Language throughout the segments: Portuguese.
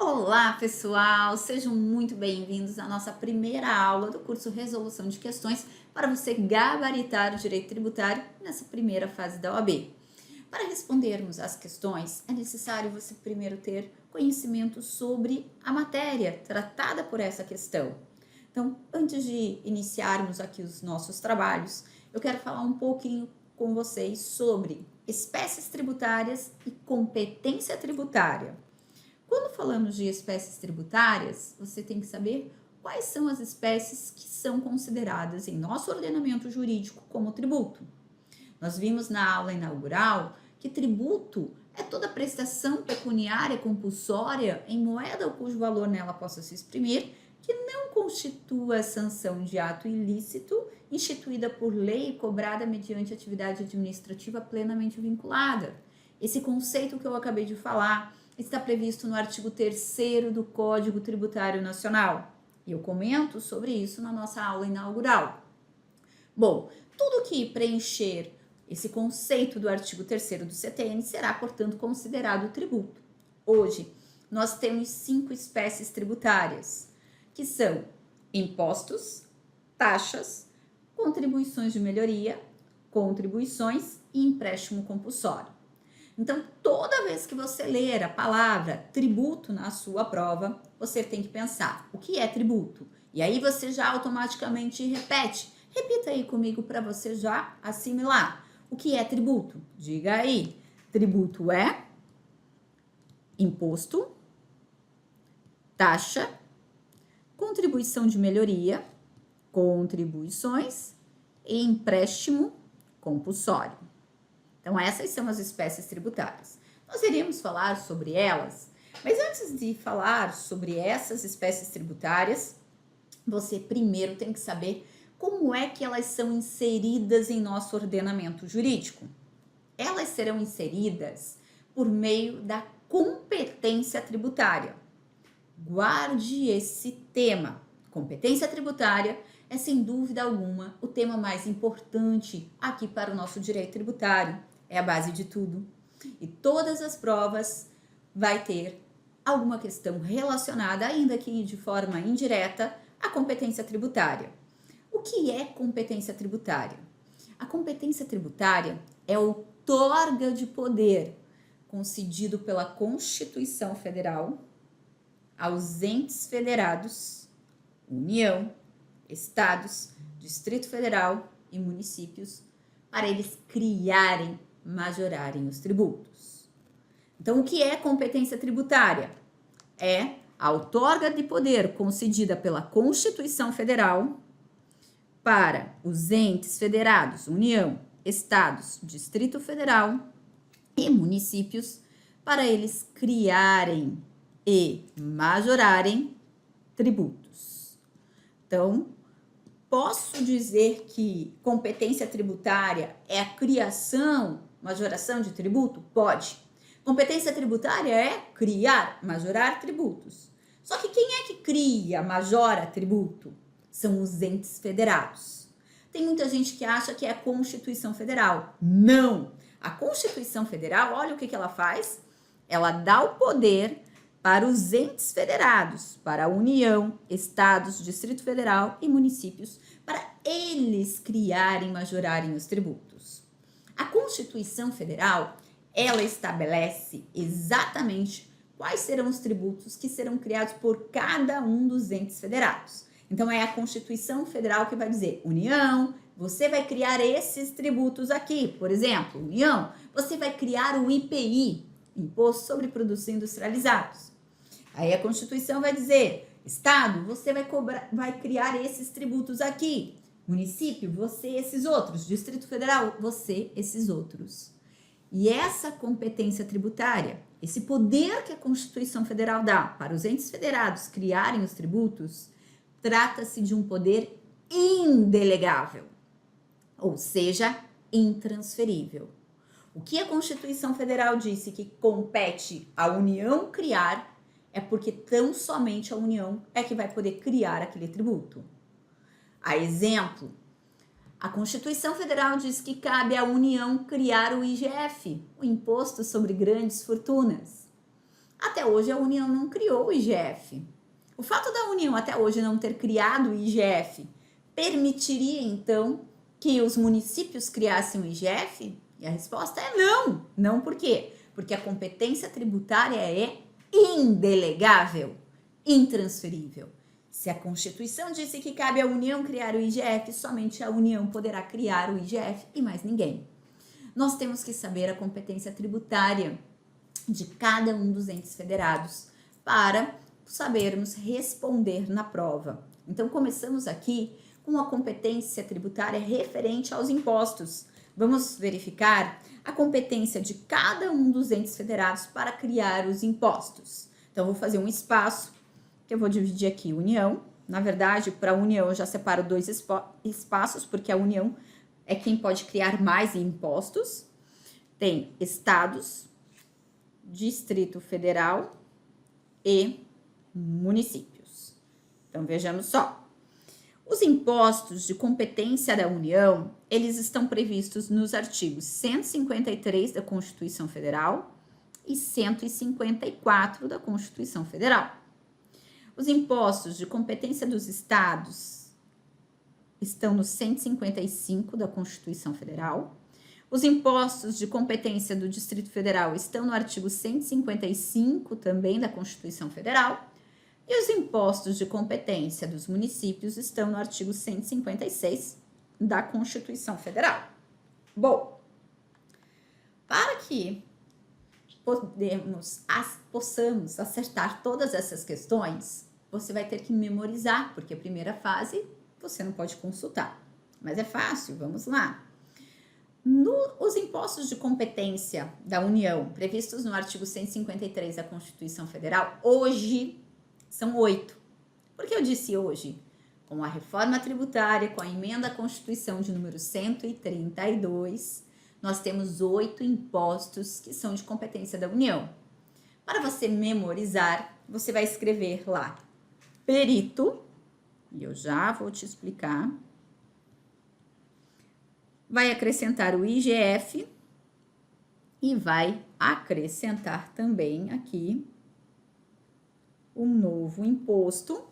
Olá, pessoal! Sejam muito bem-vindos à nossa primeira aula do curso Resolução de Questões para você gabaritar o direito tributário nessa primeira fase da OAB. Para respondermos às questões, é necessário você primeiro ter conhecimento sobre a matéria tratada por essa questão. Então, antes de iniciarmos aqui os nossos trabalhos, eu quero falar um pouquinho com vocês sobre espécies tributárias e competência tributária. Quando falamos de espécies tributárias, você tem que saber quais são as espécies que são consideradas em nosso ordenamento jurídico como tributo. Nós vimos na aula inaugural que tributo é toda prestação pecuniária compulsória em moeda ou cujo valor nela possa se exprimir, que não constitua sanção de ato ilícito instituída por lei e cobrada mediante atividade administrativa plenamente vinculada. Esse conceito que eu acabei de falar está previsto no artigo 3º do Código Tributário Nacional. E eu comento sobre isso na nossa aula inaugural. Bom, tudo que preencher esse conceito do artigo 3º do CTN será, portanto, considerado tributo. Hoje, nós temos 5 espécies tributárias, que são impostos, taxas, contribuições de melhoria, contribuições e empréstimo compulsório. Então, toda vez que você ler a palavra tributo na sua prova, você tem que pensar, o que é tributo? E aí você já automaticamente repete. Repita aí comigo para você já assimilar. O que é tributo? Diga aí. Tributo é imposto, taxa, contribuição de melhoria, contribuições e empréstimo compulsório. Então, essas são as espécies tributárias. Nós iremos falar sobre elas, mas antes de falar sobre essas espécies tributárias, você primeiro tem que saber como é que elas são inseridas em nosso ordenamento jurídico. Elas serão inseridas por meio da competência tributária. Guarde esse tema. Competência tributária é, sem dúvida alguma, o tema mais importante aqui para o nosso direito tributário. É a base de tudo. E todas as provas vai ter alguma questão relacionada, ainda que de forma indireta, à competência tributária. O que é competência tributária? A competência tributária é outorga de poder concedido pela Constituição Federal aos entes federados, União, Estados, Distrito Federal e municípios, para eles criarem, majorarem os tributos. Então, o que é competência tributária? É a outorga de poder concedida pela Constituição Federal para os entes federados, União, Estados, Distrito Federal e municípios, para eles criarem e majorarem tributos. Então, posso dizer que competência tributária é a criação, majoração de tributo? Pode. Competência tributária é criar, majorar tributos. Só que quem é que cria, majora tributo? São os entes federados. Tem muita gente que acha que é a Constituição Federal. Não! A Constituição Federal, olha o que ela faz. Ela dá o poder para os entes federados, para a União, Estados, Distrito Federal e municípios, para eles criarem, majorarem os tributos. A Constituição Federal, ela estabelece exatamente quais serão os tributos que serão criados por cada um dos entes federados. Então, é a Constituição Federal que vai dizer, União, você vai criar esses tributos aqui. Por exemplo, União, você vai criar o IPI, Imposto sobre Produtos Industrializados. Aí a Constituição vai dizer, Estado, você vai criar esses tributos aqui. Município, você esses outros. Distrito Federal, você esses outros. E essa competência tributária, esse poder que a Constituição Federal dá para os entes federados criarem os tributos, trata-se de um poder indelegável, ou seja, intransferível. O que a Constituição Federal disse que compete à União criar é porque tão somente a União é que vai poder criar aquele tributo. A exemplo, a Constituição Federal diz que cabe à União criar o IGF, o Imposto sobre Grandes Fortunas. Até hoje a União não criou o IGF. O fato da União até hoje não ter criado o IGF permitiria então que os municípios criassem o IGF? E a resposta é não. Não por quê? Porque a competência tributária é indelegável, intransferível. Se a Constituição disse que cabe à União criar o IGF, somente a União poderá criar o IGF e mais ninguém. Nós temos que saber a competência tributária de cada um dos entes federados para sabermos responder na prova. Então, começamos aqui com a competência tributária referente aos impostos. Vamos verificar a competência de cada um dos entes federados para criar os impostos. Então, vou fazer um espaço, que eu vou dividir aqui União. Na verdade, para a União eu já separo dois espaços, porque a União é quem pode criar mais impostos. Tem estados, Distrito Federal e municípios. Então, vejamos só. Os impostos de competência da União, eles estão previstos nos artigos 153 da Constituição Federal e 154 da Constituição Federal. Os impostos de competência dos estados estão no 155 da Constituição Federal. Os impostos de competência do Distrito Federal estão no artigo 155 também da Constituição Federal. E os impostos de competência dos municípios estão no artigo 156 da Constituição Federal. Bom, para que possamos acertar todas essas questões, você vai ter que memorizar, porque a primeira fase você não pode consultar. Mas é fácil, vamos lá. Os impostos de competência da União, previstos no artigo 153 da Constituição Federal, hoje são 8. Por que eu disse hoje? Com a reforma tributária, com a emenda à Constituição de número 132, nós temos 8 impostos que são de competência da União. Para você memorizar, você vai escrever lá perito, e eu já vou te explicar. Vai acrescentar o IGF e vai acrescentar também aqui um novo imposto,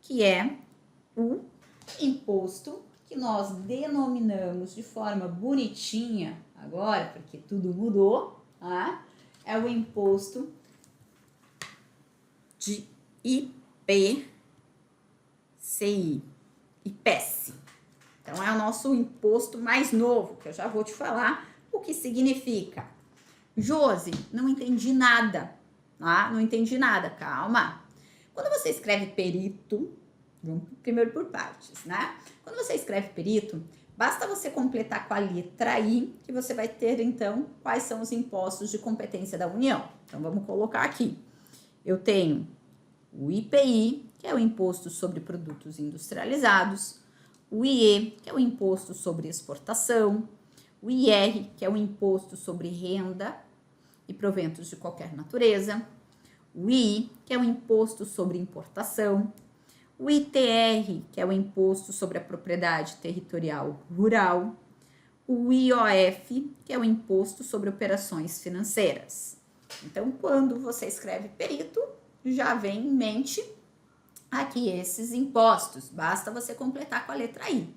que é o imposto que nós denominamos de forma bonitinha agora, porque tudo mudou, tá? É o imposto de IPCI, IPES. Então, é o nosso imposto mais novo, que eu já vou te falar o que significa. Josi, não entendi nada. Não entendi nada, calma. Quando você escreve perito, vamos primeiro por partes, né? Quando você escreve perito, basta você completar com a letra I, que você vai ter, então, quais são os impostos de competência da União. Então, vamos colocar aqui. Eu tenho o IPI, que é o Imposto sobre Produtos Industrializados, o IE, que é o Imposto sobre Exportação, o IR, que é o Imposto sobre Renda e Proventos de Qualquer Natureza, o II, que é o Imposto sobre Importação, o ITR, que é o Imposto sobre a Propriedade Territorial Rural, o IOF, que é o Imposto sobre Operações Financeiras. Então, quando você escreve perito, já vem em mente aqui esses impostos, basta você completar com a letra I.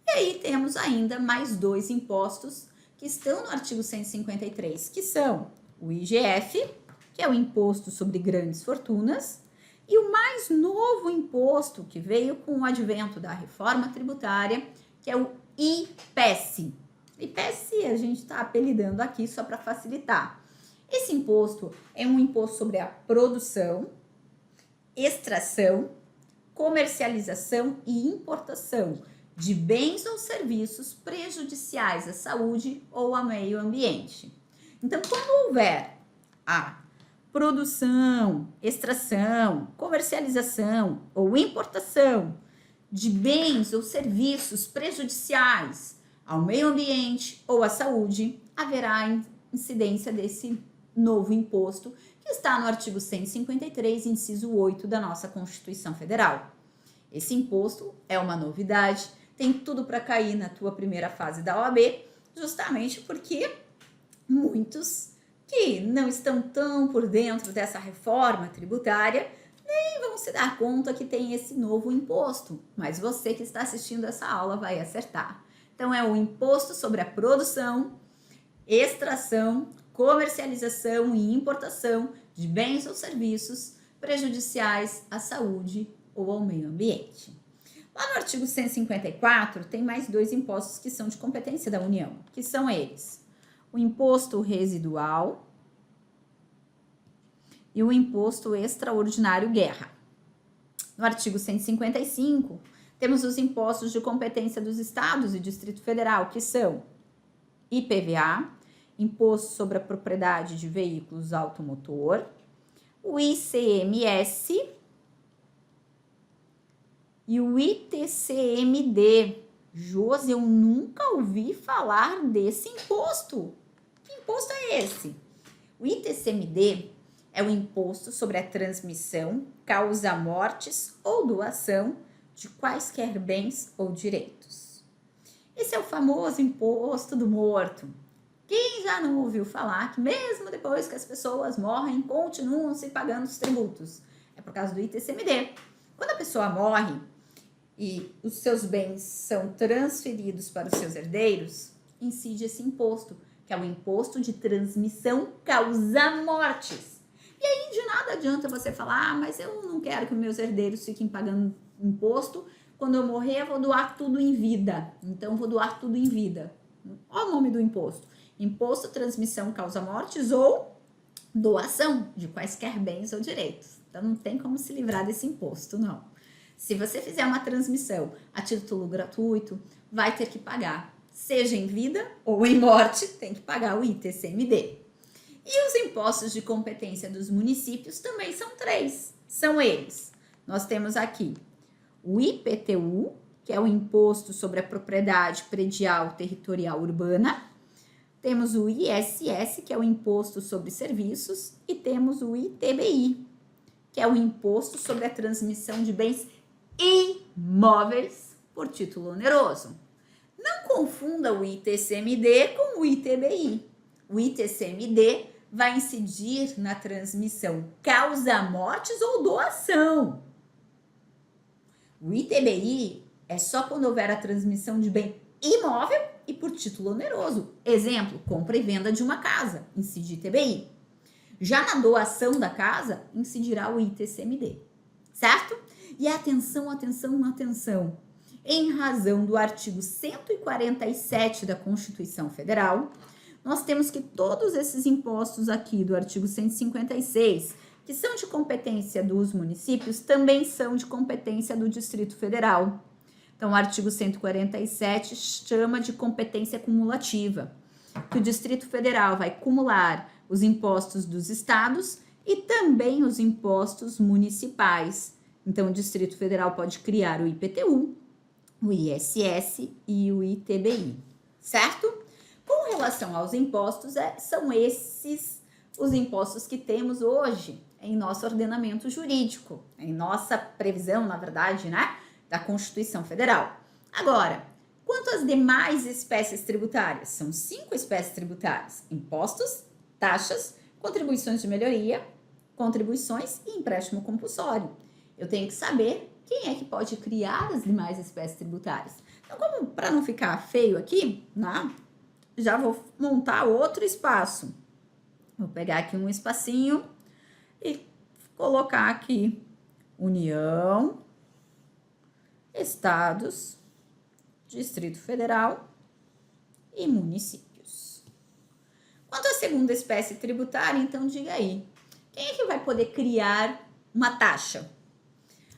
E aí temos ainda mais 2 impostos que estão no artigo 153, que são o IGF, que é o Imposto sobre Grandes Fortunas, e o mais novo imposto que veio com o advento da reforma tributária, que é o IPES. IPES a gente está apelidando aqui só para facilitar. Esse imposto é um imposto sobre a produção, extração, comercialização e importação de bens ou serviços prejudiciais à saúde ou ao meio ambiente. Então, quando houver a produção, extração, comercialização ou importação de bens ou serviços prejudiciais ao meio ambiente ou à saúde, haverá incidência desse novo imposto que está no artigo 153, inciso 8 da nossa Constituição Federal. Esse imposto é uma novidade, tem tudo para cair na tua primeira fase da OAB, justamente porque muitos que não estão tão por dentro dessa reforma tributária nem vão se dar conta que tem esse novo imposto, mas você que está assistindo essa aula vai acertar. Então, é o imposto sobre a produção, extração, comercialização e importação de bens ou serviços prejudiciais à saúde ou ao meio ambiente. Lá no artigo 154, tem mais 2 impostos que são de competência da União, que são eles: o imposto residual e o imposto extraordinário guerra. No artigo 155, temos os impostos de competência dos estados e Distrito Federal, que são IPVA, Imposto sobre a Propriedade de Veículos Automotor, o ICMS e o ITCMD. Josi, eu nunca ouvi falar desse imposto. Que imposto é esse? O ITCMD é o imposto sobre a transmissão, causa-mortes ou doação de quaisquer bens ou direitos. Esse é o famoso imposto do morto. Quem já não ouviu falar que mesmo depois que as pessoas morrem, continuam se pagando os tributos? É por causa do ITCMD. Quando a pessoa morre e os seus bens são transferidos para os seus herdeiros, incide esse imposto, que é o imposto de transmissão causa-mortes. E aí de nada adianta você falar, mas eu não quero que meus herdeiros fiquem pagando imposto, quando eu morrer eu vou doar tudo em vida, então vou doar tudo em vida. Olha o nome do imposto: imposto transmissão causa-mortes ou doação de quaisquer bens ou direitos. Então não tem como se livrar desse imposto, não. Se você fizer uma transmissão a título gratuito, vai ter que pagar, seja em vida ou em morte, tem que pagar o ITCMD. E os impostos de competência dos municípios também são 3. São eles. Nós temos aqui o IPTU, que é o Imposto sobre a Propriedade Predial Territorial Urbana. Temos o ISS, que é o Imposto sobre Serviços. E temos o ITBI, que é o Imposto sobre a Transmissão de Bens Imóveis por título oneroso. Não confunda o ITCMD com o ITBI. O ITCMD vai incidir na transmissão causa-mortes ou doação. O ITBI é só quando houver a transmissão de bem imóvel e por título oneroso. Exemplo, compra e venda de uma casa, incide ITBI. Já na doação da casa, incidirá o ITCMD, certo? E atenção, atenção, atenção. Em razão do artigo 147 da Constituição Federal, nós temos que todos esses impostos aqui do artigo 156, que são de competência dos municípios, também são de competência do Distrito Federal. Então, o artigo 147 chama de competência cumulativa, que o Distrito Federal vai cumular os impostos dos estados e também os impostos municipais. Então, o Distrito Federal pode criar o IPTU, o ISS e o ITBI, certo? Com relação aos impostos, são esses os impostos que temos hoje em nosso ordenamento jurídico, em nossa previsão, na verdade, né, da Constituição Federal. Agora, quanto às demais espécies tributárias, são 5 espécies tributárias: impostos, taxas, contribuições de melhoria, contribuições e empréstimo compulsório. Eu tenho que saber quem é que pode criar as demais espécies tributárias. Então, como para não ficar feio aqui, né, já vou montar outro espaço. Vou pegar aqui um espacinho e colocar aqui União, Estados, Distrito Federal e municípios. Quanto à segunda espécie tributária, então diga aí, quem é que vai poder criar uma taxa?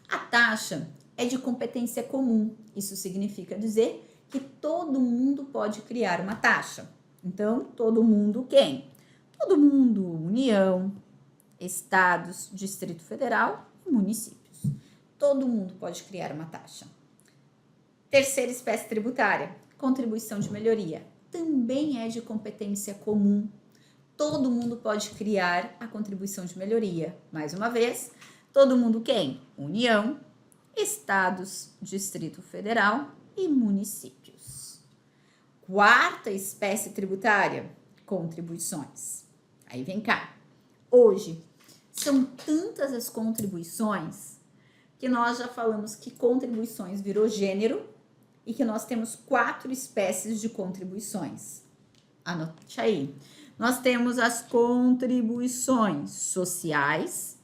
A taxa é de competência comum. Isso significa dizer que todo mundo pode criar uma taxa. Então, todo mundo quem? Todo mundo, União, Estados, Distrito Federal e municípios. Todo mundo pode criar uma taxa. Terceira espécie tributária, contribuição de melhoria. Também é de competência comum. Todo mundo pode criar a contribuição de melhoria. Mais uma vez, todo mundo quem? União, Estados, Distrito Federal e municípios. Quarta espécie tributária, contribuições. Aí vem cá. Hoje, são tantas as contribuições que nós já falamos que contribuições virou gênero e que nós temos 4 espécies de contribuições. Anote aí. Nós temos as contribuições sociais,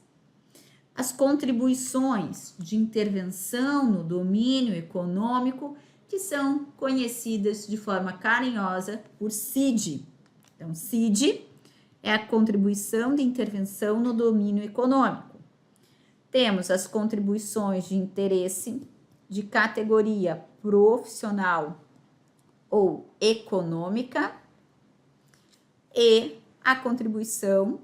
as contribuições de intervenção no domínio econômico, que são conhecidas de forma carinhosa por CID. Então, CID é a contribuição de intervenção no domínio econômico. Temos as contribuições de interesse de categoria profissional ou econômica e a contribuição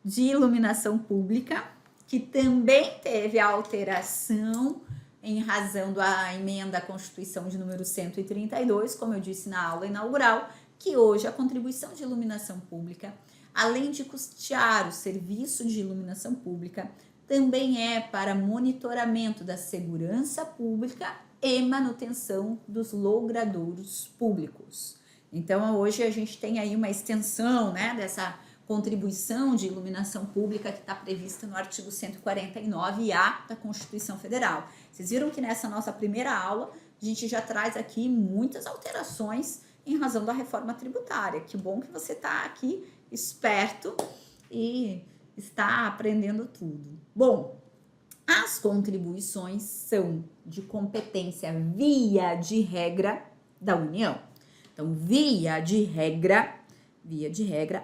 de iluminação pública, que também teve alteração em razão da emenda à Constituição de número 132, como eu disse na aula inaugural, que hoje a contribuição de iluminação pública, além de custear o serviço de iluminação pública, também é para monitoramento da segurança pública e manutenção dos logradouros públicos. Então, hoje a gente tem aí uma extensão, né, dessa contribuição de iluminação pública que está prevista no artigo 149A da Constituição Federal. Vocês viram que nessa nossa primeira aula a gente já traz aqui muitas alterações em razão da reforma tributária. Que bom que você está aqui esperto e está aprendendo tudo. Bom, as contribuições são de competência via de regra da União. Então, via de regra,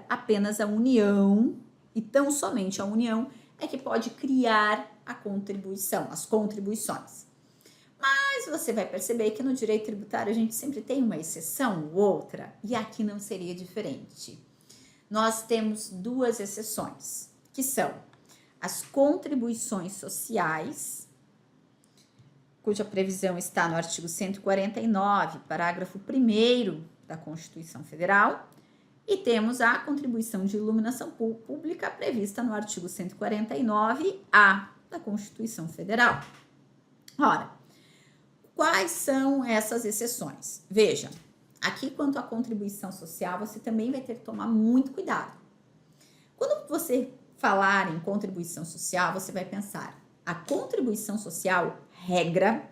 apenas a União, e tão somente a União, é que pode criar a contribuição, as contribuições. Mas você vai perceber que no direito tributário a gente sempre tem uma exceção ou outra, e aqui não seria diferente. Nós temos 2 exceções, que são as contribuições sociais, cuja previsão está no artigo 149, parágrafo 1º da Constituição Federal, e temos a contribuição de iluminação pública prevista no artigo 149A da Constituição Federal. Ora, quais são essas exceções? Veja, aqui quanto à contribuição social, você também vai ter que tomar muito cuidado. Quando você falar em contribuição social, você vai pensar a contribuição social, regra,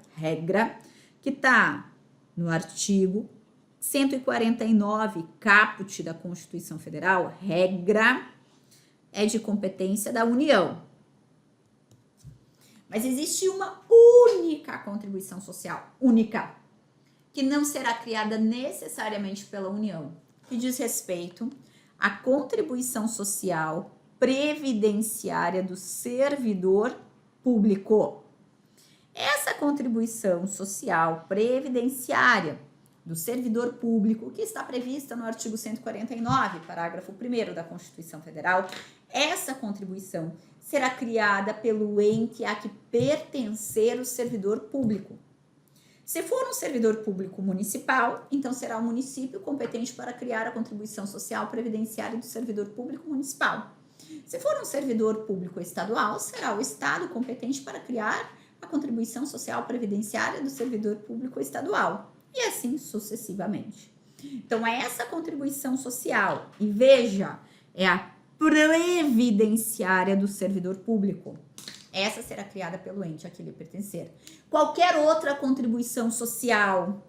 que está no artigo 149, caput da Constituição Federal, regra é de competência da União. Mas existe uma única contribuição social, única, que não será criada necessariamente pela União, que diz respeito à contribuição social previdenciária do servidor público. Essa contribuição social previdenciária do servidor público, que está prevista no artigo 149, parágrafo 1º da Constituição Federal, essa contribuição será criada pelo ente a que pertencer o servidor público. Se for um servidor público municipal, então será o município competente para criar a contribuição social previdenciária do servidor público municipal. Se for um servidor público estadual, será o Estado competente para criar a contribuição social previdenciária do servidor público estadual. E assim sucessivamente. Então, é essa contribuição social, e veja, é a previdenciária do servidor público. Essa será criada pelo ente a que lhe pertencer. Qualquer outra contribuição social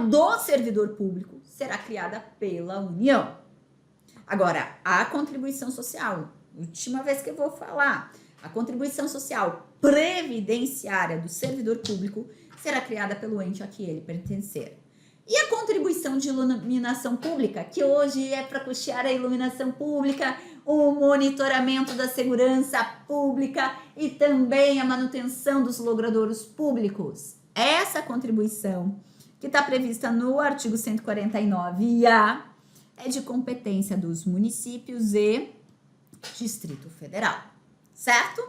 do servidor público será criada pela União. Agora, a contribuição social, última vez que eu vou falar, a contribuição social previdenciária do servidor público será criada pelo ente a que ele pertencer. E a contribuição de iluminação pública, que hoje é para custear a iluminação pública, o monitoramento da segurança pública e também a manutenção dos logradouros públicos. Essa contribuição, que está prevista no artigo 149A, é de competência dos municípios e Distrito Federal, certo?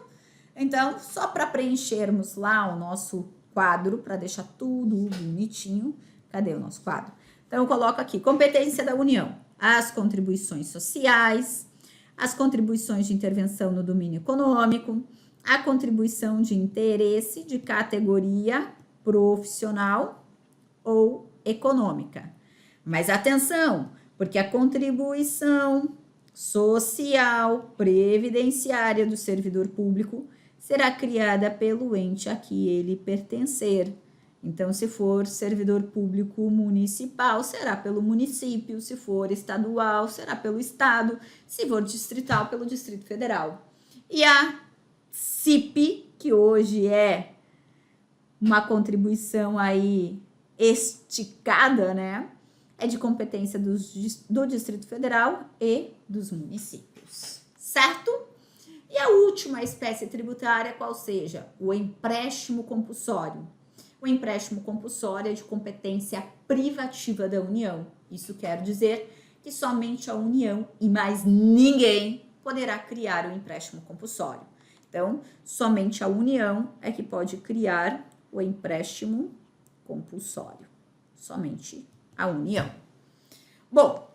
Então, só para preenchermos lá o nosso quadro, para deixar tudo bonitinho. Cadê o nosso quadro? Então, eu coloco aqui, competência da União, as contribuições sociais, as contribuições de intervenção no domínio econômico, a contribuição de interesse de categoria profissional ou econômica. Mas atenção, Porque a contribuição social previdenciária do servidor público será criada pelo ente a que ele pertencer. Então, se for servidor público municipal, será pelo município, se for estadual, será pelo estado, se for distrital, pelo Distrito Federal. E a CIP, que hoje é uma contribuição aí esticada, né? É de competência do Distrito Federal e dos municípios, certo? E a última espécie tributária, qual seja? O empréstimo compulsório. O empréstimo compulsório é de competência privativa da União. Isso quer dizer que somente a União e mais ninguém poderá criar o empréstimo compulsório. Então, somente a União é que pode criar o empréstimo compulsório. Somente a União. Bom,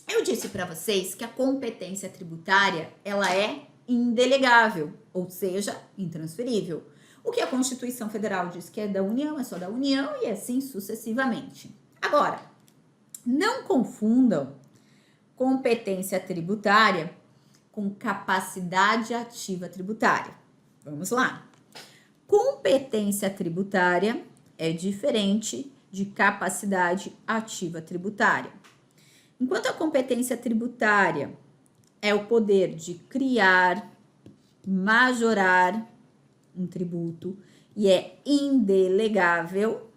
eu disse para vocês que a competência tributária, ela é indelegável, ou seja, intransferível. O que a Constituição Federal diz que é da União, é só da União e assim sucessivamente. Agora, não confundam competência tributária com capacidade ativa tributária. Vamos lá. Competência tributária é diferente de capacidade ativa tributária. Enquanto a competência tributária é o poder de criar, majorar um tributo e é indelegável,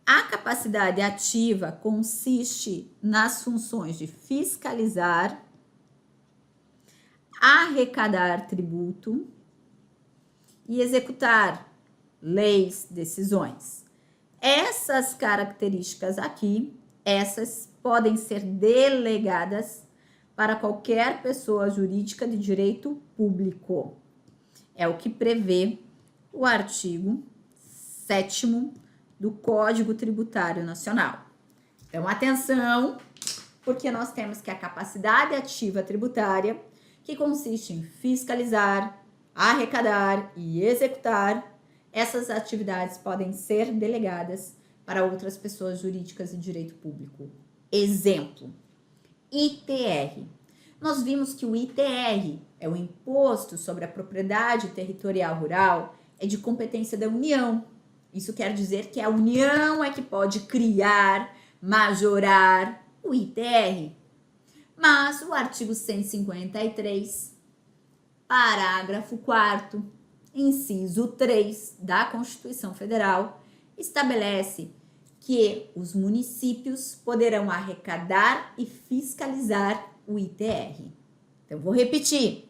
a capacidade ativa consiste nas funções de fiscalizar, arrecadar tributo e executar leis, decisões. Essas características aqui, essas podem ser delegadas para qualquer pessoa jurídica de direito público. É o que prevê o artigo 7º do Código Tributário Nacional. Então, atenção, porque nós temos que a capacidade ativa tributária, que consiste em fiscalizar, arrecadar e executar, essas atividades podem ser delegadas para outras pessoas jurídicas de direito público. Exemplo, ITR. Nós vimos que o ITR é o Imposto sobre a Propriedade Territorial Rural, é de competência da União. Isso quer dizer que a União é que pode criar, majorar o ITR. Mas o artigo 153, parágrafo 4º, inciso 3 da Constituição Federal, estabelece que os municípios poderão arrecadar e fiscalizar o ITR. Então, vou repetir.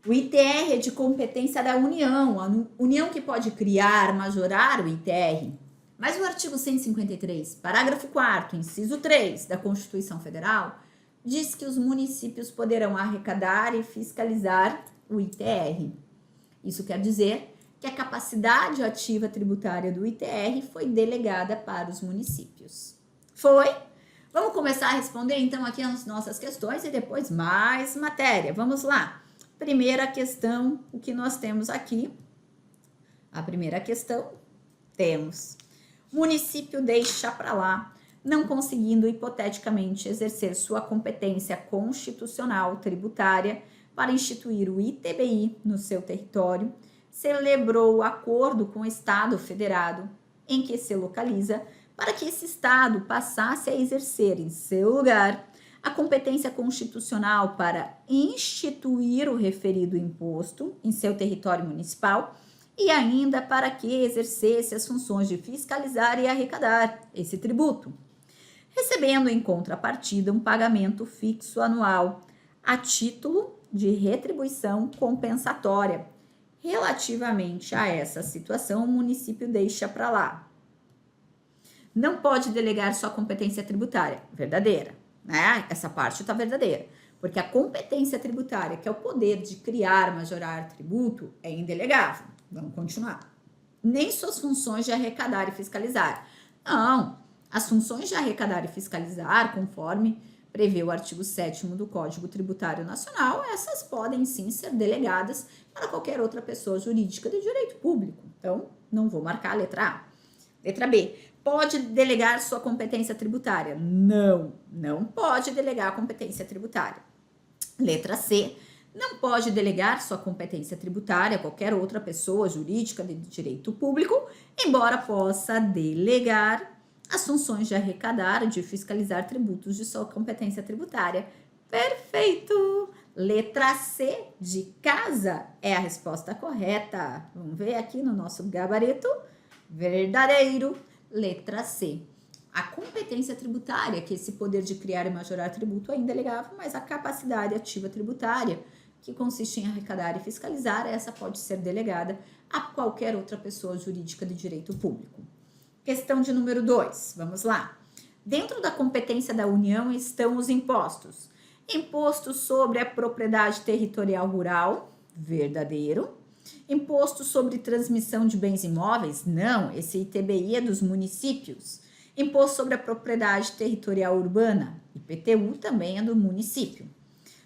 O ITR é de competência da União, a União que pode criar, majorar o ITR. Mas o artigo 153, parágrafo 4º, inciso 3 da Constituição Federal, diz que os municípios poderão arrecadar e fiscalizar o ITR. Isso quer dizer que a capacidade ativa tributária do ITR foi delegada para os municípios. Foi? Vamos começar a responder então aqui as nossas questões e depois mais matéria. Vamos lá. Primeira questão, o que nós temos aqui? A primeira questão, temos: município deixa para lá, não conseguindo hipoteticamente exercer sua competência constitucional tributária para instituir o ITBI no seu território, celebrou o acordo com o Estado federado em que se localiza para que esse Estado passasse a exercer em seu lugar a competência constitucional para instituir o referido imposto em seu território municipal e ainda para que exercesse as funções de fiscalizar e arrecadar esse tributo, recebendo em contrapartida um pagamento fixo anual a título de retribuição compensatória. Relativamente a essa situação, o município deixa para lá. Não pode delegar sua competência tributária, verdadeira, né? Essa parte está verdadeira, porque a competência tributária, que é o poder de criar, majorar tributo, é indelegável. Vamos continuar. Nem suas funções de arrecadar e fiscalizar. Não, as funções de arrecadar e fiscalizar, conforme prevê o artigo 7º do Código Tributário Nacional, essas podem sim ser delegadas para qualquer outra pessoa jurídica de direito público. Então, não vou marcar a letra A. Letra B. pode delegar sua competência tributária? Não, não pode delegar a competência tributária. Letra C, não pode delegar sua competência tributária a qualquer outra pessoa jurídica de direito público, embora possa delegar as funções de arrecadar e de fiscalizar tributos de sua competência tributária. Perfeito! Letra C de casa é a resposta correta. Vamos ver aqui no nosso gabarito. Verdadeiro. Letra C. A competência tributária, que é esse poder de criar e majorar tributo, é indelegável, mas a capacidade ativa tributária, que consiste em arrecadar e fiscalizar, essa pode ser delegada a qualquer outra pessoa jurídica de direito público. Questão de número 2, vamos lá. Dentro da competência da União estão os impostos. Imposto sobre a propriedade territorial rural, verdadeiro. Imposto sobre transmissão de bens imóveis, não, esse ITBI é dos municípios. Imposto sobre a propriedade territorial urbana, IPTU, também é do município.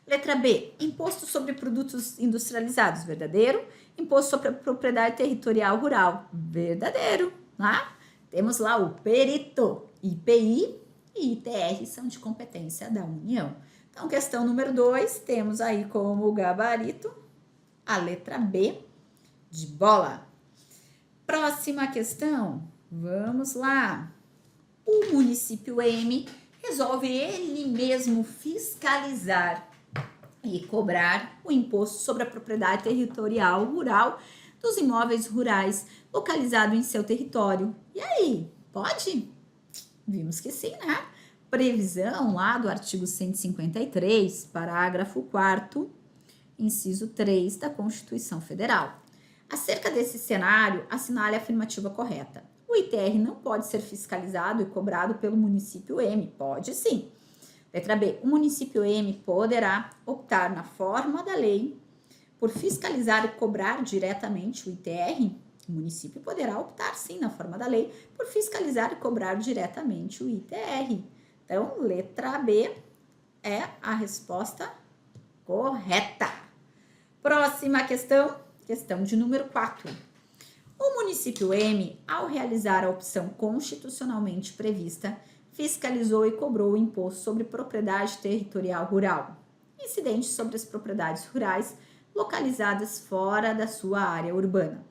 Letra B, imposto sobre produtos industrializados, verdadeiro. Imposto sobre a propriedade territorial rural, verdadeiro, tá? Temos lá o perito, IPI e ITR são de competência da União. Então, questão número 2, temos aí como gabarito a letra B de bola. Próxima questão, vamos lá. O município M resolve ele mesmo fiscalizar e cobrar o imposto sobre a propriedade territorial rural dos imóveis rurais localizados em seu território. E aí, pode? Vimos que sim, né? Previsão lá do artigo 153, parágrafo 4º, inciso 3 da Constituição Federal. Acerca desse cenário, assinale a afirmativa correta. O ITR não pode ser fiscalizado e cobrado pelo município M. Pode sim. Letra B. O município M poderá optar na forma da lei por fiscalizar e cobrar diretamente o ITR. O município poderá optar sim na forma da lei por fiscalizar e cobrar diretamente o ITR. Então, letra B é a resposta correta. Próxima questão, questão de número 4. O município M, ao realizar a opção constitucionalmente prevista, fiscalizou e cobrou o imposto sobre propriedade territorial rural, incidente sobre as propriedades rurais localizadas fora da sua área urbana.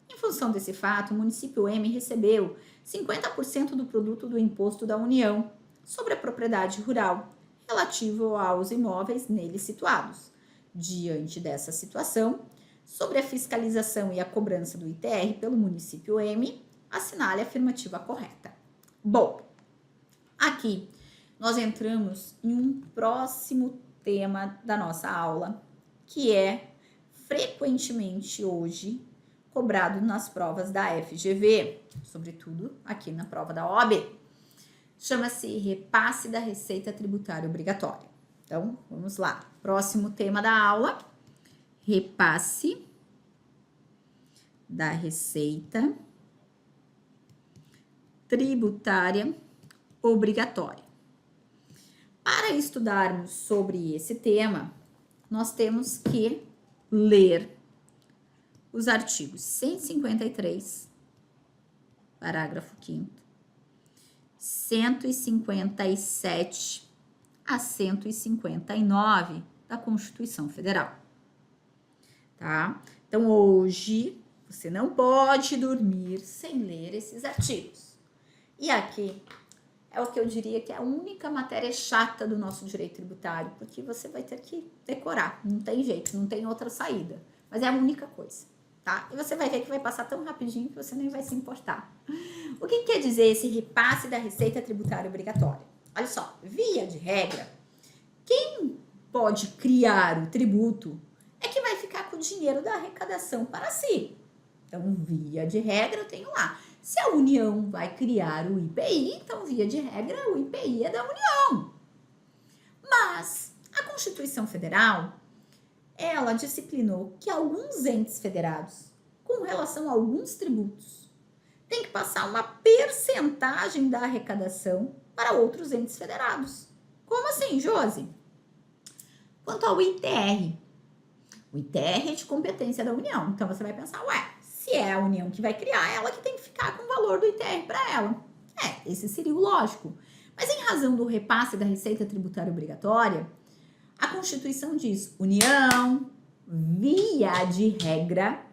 Em função desse fato, o município M recebeu 50% do produto do imposto da União sobre a propriedade rural, relativo aos imóveis nele situados. Diante dessa situação, sobre a fiscalização e a cobrança do ITR pelo município M, assinale a afirmativa correta. Bom, aqui nós entramos em um próximo tema da nossa aula, que é frequentemente hoje cobrado nas provas da FGV, sobretudo aqui na prova da OAB. Chama-se repasse da receita tributária obrigatória. Então, vamos lá. Próximo tema da aula, repasse da receita tributária obrigatória. Para estudarmos sobre esse tema, nós temos que ler os artigos 153, parágrafo 5º, 157 a 159 da Constituição Federal, tá? Então, hoje, você não pode dormir sem ler esses artigos. E aqui é o que eu diria que é a única matéria chata do nosso direito tributário, porque você vai ter que decorar, não tem jeito, não tem outra saída, mas é a única coisa, tá? E você vai ver que vai passar tão rapidinho que você nem vai se importar. O que quer dizer esse repasse da receita tributária obrigatória? Olha só, via de regra, quem pode criar o tributo é que vai ficar com o dinheiro da arrecadação para si. Então, via de regra, eu tenho lá. Se a União vai criar o IPI, então, via de regra, o IPI é da União. Mas a Constituição Federal, ela disciplinou que alguns entes federados, com relação a alguns tributos, tem que passar uma percentagem da arrecadação para outros entes federados. Como assim, Josi? Quanto ao ITR, o ITR é de competência da União. Então, você vai pensar, ué, se é a União que vai criar, ela que tem que ficar com o valor do ITR para ela. Esse seria o lógico. Mas em razão do repasse da receita tributária obrigatória, a Constituição diz: União, via de regra,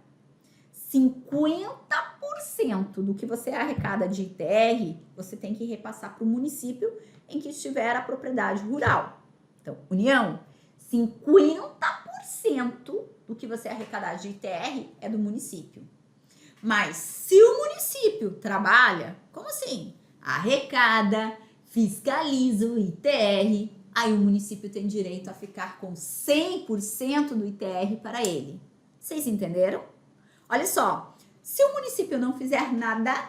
50% do que você arrecada de ITR, você tem que repassar para o município em que estiver a propriedade rural. Então, União, 50% do que você arrecadar de ITR é do município. Mas se o município trabalha, como assim? Arrecada, fiscaliza o ITR, aí o município tem direito a ficar com 100% do ITR para ele. Vocês entenderam? Olha só, se o município não fizer nada,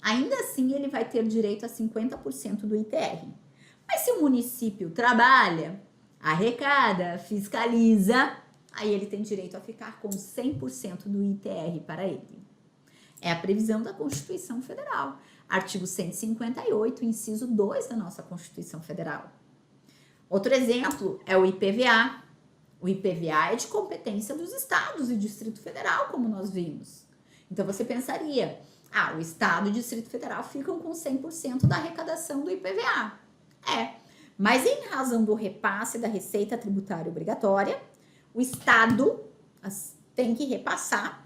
ainda assim ele vai ter direito a 50% do ITR. Mas se o município trabalha, arrecada, fiscaliza, aí ele tem direito a ficar com 100% do ITR para ele. É a previsão da Constituição Federal, artigo 158, inciso 2 da nossa Constituição Federal. Outro exemplo é o IPVA. O IPVA é de competência dos estados e Distrito Federal, como nós vimos. Então você pensaria, o estado e o Distrito Federal ficam com 100% da arrecadação do IPVA. Mas em razão do repasse da receita tributária obrigatória, o estado tem que repassar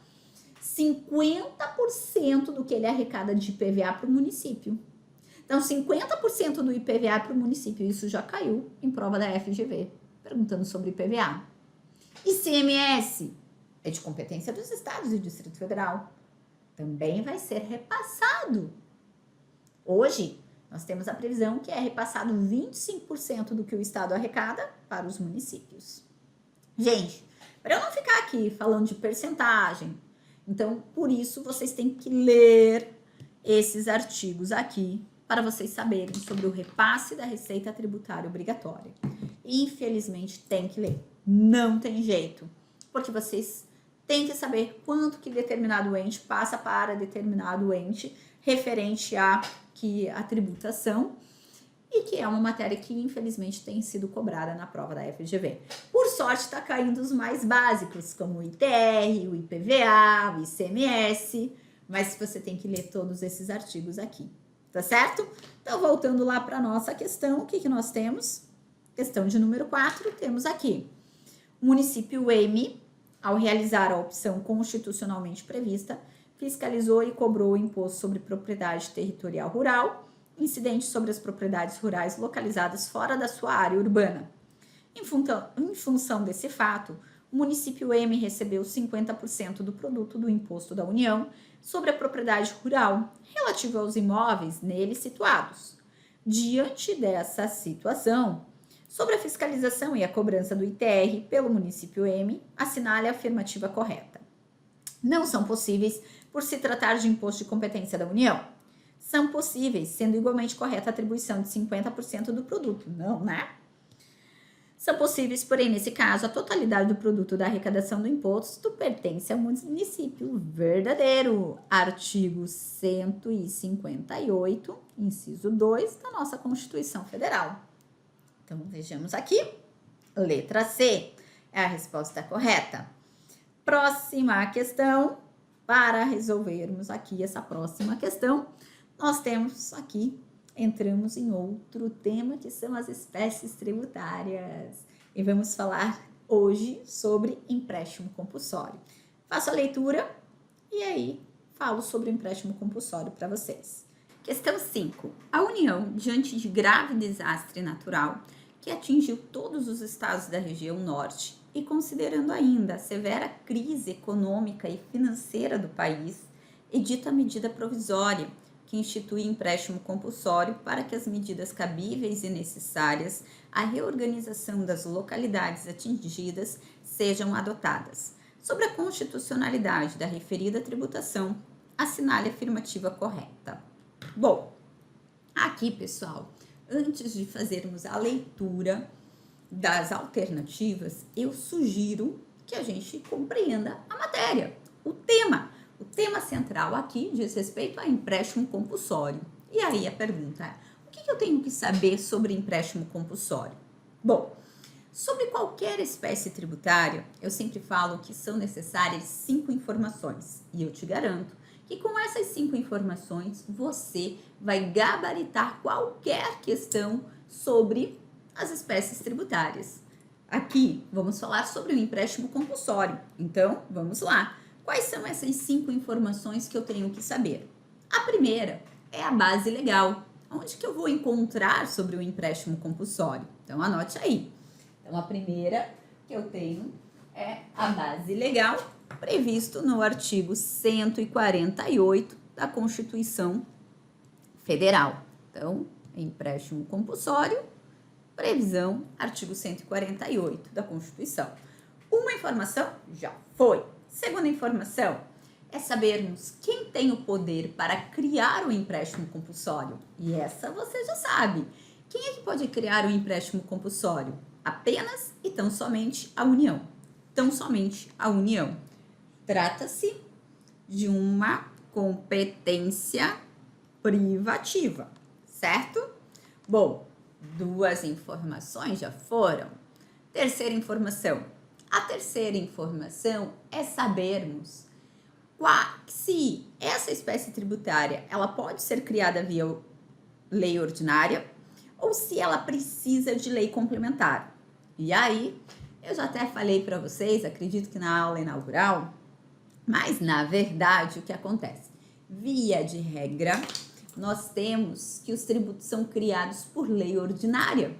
50% do que ele arrecada de IPVA para o município. Então, 50% do IPVA para o município, isso já caiu em prova da FGV, perguntando sobre IPVA. ICMS é de competência dos estados e Distrito Federal. Também vai ser repassado. Hoje, nós temos a previsão que é repassado 25% do que o estado arrecada para os municípios. Gente, para eu não ficar aqui falando de percentagem, então, por isso, vocês têm que ler esses artigos aqui para vocês saberem sobre o repasse da receita tributária obrigatória. Infelizmente, tem que ler. Não tem jeito, porque vocês têm que saber quanto que determinado ente passa para determinado ente referente a tributação, e que é uma matéria que, infelizmente, tem sido cobrada na prova da FGV. Por sorte, está caindo os mais básicos, como o ITR, o IPVA, o ICMS, mas você tem que ler todos esses artigos aqui, tá certo? Então, voltando lá para a nossa questão, o que nós temos? Questão de número 4, temos aqui. O município M, ao realizar a opção constitucionalmente prevista, fiscalizou e cobrou o imposto sobre propriedade territorial rural, incidente sobre as propriedades rurais localizadas fora da sua área urbana. Em função desse fato, o município M recebeu 50% do produto do imposto da União sobre a propriedade rural, relativo aos imóveis nele situados. Diante dessa situação, sobre a fiscalização e a cobrança do ITR pelo município M, assinale a afirmativa correta. Não são possíveis por se tratar de imposto de competência da União. São possíveis, sendo igualmente correta a atribuição de 50% do produto. Não, né? São possíveis, porém, nesse caso, a totalidade do produto da arrecadação do imposto pertence ao município. Verdadeiro. Artigo 158, inciso 2 da nossa Constituição Federal. Então, vejamos aqui. Letra C é a resposta correta. Próxima questão. Para resolvermos aqui essa próxima questão, nós temos aqui, entramos em outro tema, que são as espécies tributárias. E vamos falar hoje sobre empréstimo compulsório. Faço a leitura e aí falo sobre o empréstimo compulsório para vocês. Questão 5. A União, diante de grave desastre natural que atingiu todos os estados da região norte, e considerando ainda a severa crise econômica e financeira do país, edita a medida provisória que institui empréstimo compulsório para que as medidas cabíveis e necessárias à reorganização das localidades atingidas sejam adotadas. Sobre a constitucionalidade da referida tributação, assinale a afirmativa correta. Bom, aqui, pessoal, antes de fazermos a leitura das alternativas, eu sugiro que a gente compreenda a matéria, o tema. O tema central aqui diz respeito a empréstimo compulsório. E aí a pergunta é, o que eu tenho que saber sobre empréstimo compulsório? Bom, sobre qualquer espécie tributária, eu sempre falo que são necessárias 5 informações. E eu te garanto que com essas 5 informações você vai gabaritar qualquer questão sobre as espécies tributárias. Aqui vamos falar sobre o empréstimo compulsório. Então, vamos lá. Quais são essas 5 informações que eu tenho que saber? A primeira é a base legal. Onde que eu vou encontrar sobre o empréstimo compulsório? Então, anote aí. Então, a primeira que eu tenho é a base legal, previsto no artigo 148 da Constituição Federal. Então, empréstimo compulsório, previsão, artigo 148 da Constituição. Uma informação já foi. Segunda informação é sabermos quem tem o poder para criar o empréstimo compulsório. E essa você já sabe. Quem é que pode criar o empréstimo compulsório? Apenas e tão somente a União. Tão somente a União. Trata-se de uma competência privativa, certo? Bom, 2 informações já foram. Terceira informação. A terceira informação é sabermos se essa espécie tributária ela pode ser criada via lei ordinária ou se ela precisa de lei complementar. E aí, eu já até falei para vocês, acredito que na aula inaugural, mas na verdade o que acontece? Via de regra, nós temos que os tributos são criados por lei ordinária.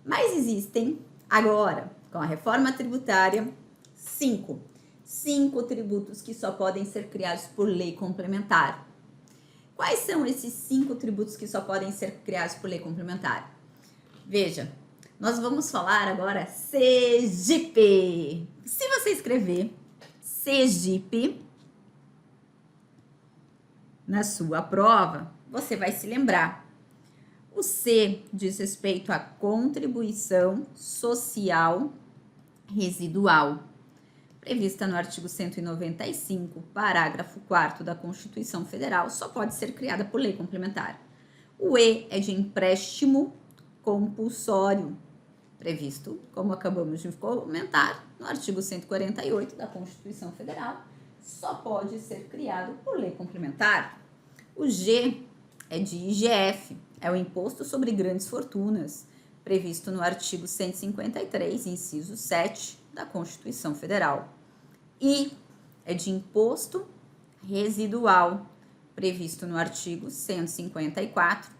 Mas existem agora, com a reforma tributária, 5 tributos que só podem ser criados por lei complementar. Quais são esses 5 tributos que só podem ser criados por lei complementar? Veja, nós vamos falar agora Sergipe. Se você escrever Sergipe na sua prova, você vai se lembrar. O C diz respeito à contribuição social residual, prevista no artigo 195, parágrafo 4º da Constituição Federal, só pode ser criada por lei complementar. O E é de empréstimo compulsório, previsto, como acabamos de comentar, no artigo 148 da Constituição Federal, só pode ser criado por lei complementar. O G é de IGF, é o Imposto sobre Grandes Fortunas, previsto no artigo 153, inciso 7 da Constituição Federal. I é de Imposto Residual, previsto no artigo 154,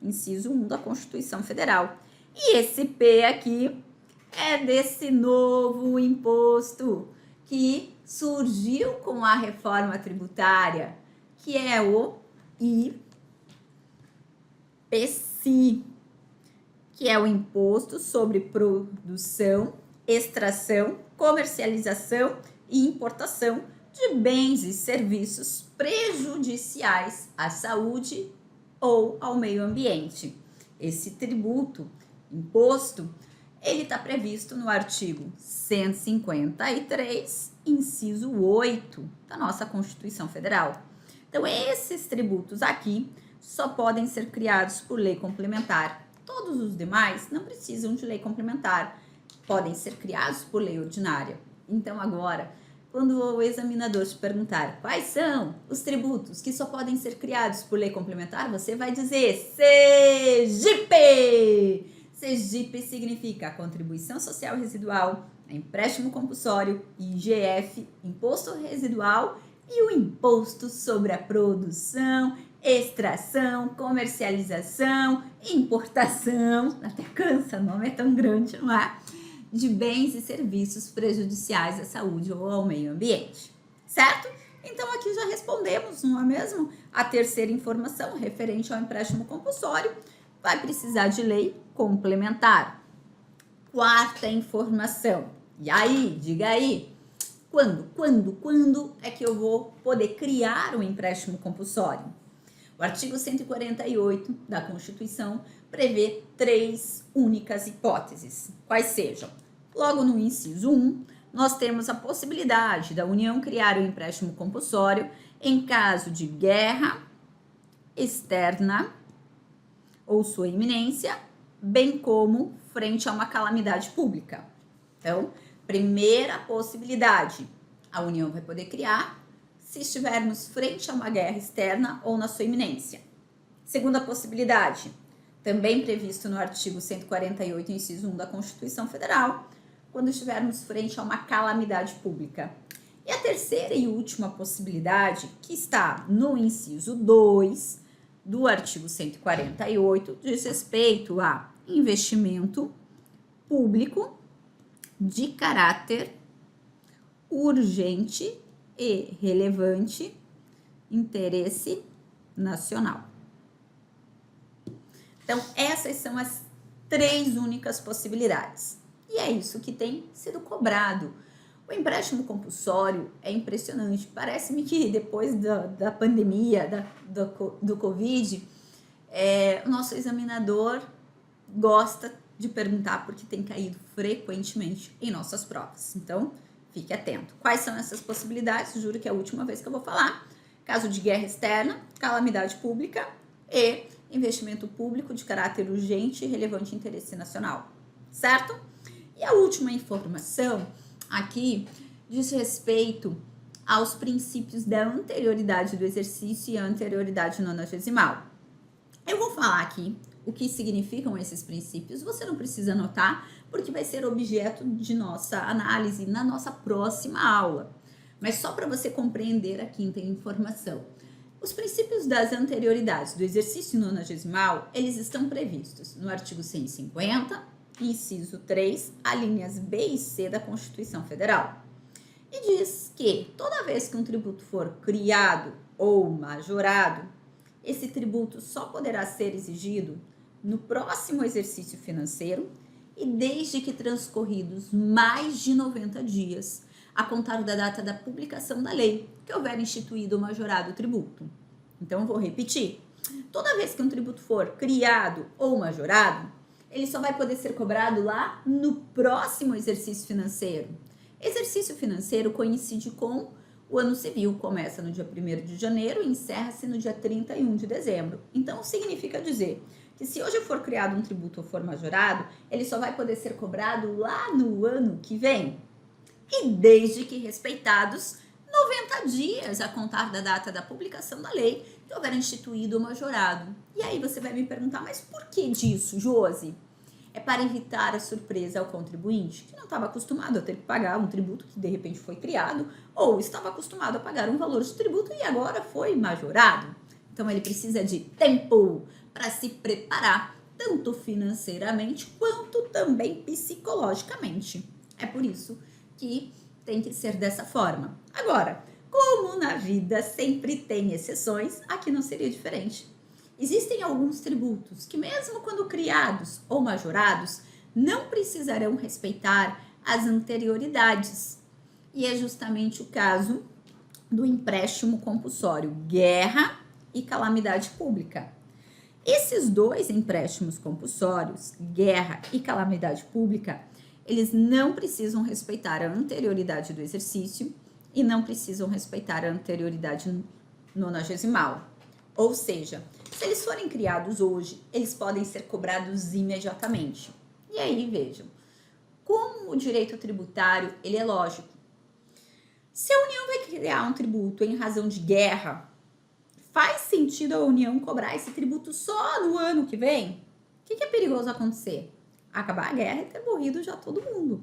inciso 1 da Constituição Federal. E esse P aqui é desse novo imposto que surgiu com a reforma tributária, que é o IPCI, que é o Imposto sobre Produção, Extração, Comercialização e Importação de bens e serviços prejudiciais à saúde ou ao meio ambiente. Esse tributo, imposto, ele está previsto no artigo 153, inciso 8 da nossa Constituição Federal. Então, esses tributos aqui só podem ser criados por lei complementar. Todos os demais não precisam de lei complementar, podem ser criados por lei ordinária. Então, agora, quando o examinador te perguntar quais são os tributos que só podem ser criados por lei complementar, você vai dizer Sergipe! Sergipe significa contribuição social residual, empréstimo compulsório, IGF, imposto residual e o imposto sobre a produção, extração, comercialização, importação, até cansa, o nome é tão grande, não é? De bens e serviços prejudiciais à saúde ou ao meio ambiente, certo? Então, aqui já respondemos, não é mesmo? A terceira informação, referente ao empréstimo compulsório, vai precisar de lei complementar. Quarta informação, e aí, diga aí, quando é que eu vou poder criar um empréstimo compulsório? O artigo 148 da Constituição prevê 3 únicas hipóteses, quais sejam: logo no inciso 1, nós temos a possibilidade da União criar o empréstimo compulsório em caso de guerra externa ou sua iminência, bem como frente a uma calamidade pública. Então, primeira possibilidade, a União vai poder criar se estivermos frente a uma guerra externa ou na sua iminência. Segunda possibilidade, também previsto no artigo 148, inciso 1 da Constituição Federal, quando estivermos frente a uma calamidade pública. E a terceira e última possibilidade, que está no inciso 2 do artigo 148, diz respeito a investimento público de caráter urgente e relevante interesse nacional. Então, essas são as 3 únicas possibilidades. E é isso que tem sido cobrado. O empréstimo compulsório é impressionante. Parece-me que depois da pandemia, do Covid, o nosso examinador gosta de perguntar porque tem caído frequentemente em nossas provas. Então, fique atento. Quais são essas possibilidades? Juro que é a última vez que eu vou falar. Caso de guerra externa, calamidade pública e investimento público de caráter urgente e relevante interesse nacional. Certo? E a última informação aqui diz respeito aos princípios da anterioridade do exercício e a anterioridade nonagesimal. Eu vou falar aqui o que significam esses princípios, você não precisa anotar, porque vai ser objeto de nossa análise na nossa próxima aula. Mas só para você compreender a quinta informação. Os princípios das anterioridades do exercício nonagesimal, eles estão previstos no artigo 150, inciso 3, alíneas B e C da Constituição Federal. E diz que toda vez que um tributo for criado ou majorado, esse tributo só poderá ser exigido no próximo exercício financeiro e desde que transcorridos mais de 90 dias, a contar da data da publicação da lei, que houver instituído ou majorado o tributo. Então, eu vou repetir. Toda vez que um tributo for criado ou majorado, ele só vai poder ser cobrado lá no próximo exercício financeiro. Exercício financeiro coincide com o ano civil, começa no dia 1º de janeiro e encerra-se no dia 31 de dezembro. Então, significa dizer que se hoje for criado um tributo ou for majorado, ele só vai poder ser cobrado lá no ano que vem. E desde que respeitados 90 dias a contar da data da publicação da lei que houver instituído ou majorado. E aí você vai me perguntar, mas por que disso, Josi? É para evitar a surpresa ao contribuinte, que não estava acostumado a ter que pagar um tributo que de repente foi criado, ou estava acostumado a pagar um valor de tributo e agora foi majorado. Então ele precisa de tempo para se preparar, tanto financeiramente quanto também psicologicamente. É por isso que tem que ser dessa forma. Agora, como na vida sempre tem exceções, aqui não seria diferente. Existem alguns tributos que, mesmo quando criados ou majorados, não precisarão respeitar as anterioridades. E é justamente o caso do empréstimo compulsório, guerra e calamidade pública. Esses 2 empréstimos compulsórios, guerra e calamidade pública, eles não precisam respeitar a anterioridade do exercício e não precisam respeitar a anterioridade nonagesimal. Ou seja, se eles forem criados hoje, eles podem ser cobrados imediatamente. E aí, vejam, como o direito tributário, ele é lógico. Se a União vai criar um tributo em razão de guerra, faz sentido a União cobrar esse tributo só no ano que vem? O que é perigoso acontecer? Acabar a guerra e ter morrido já todo mundo.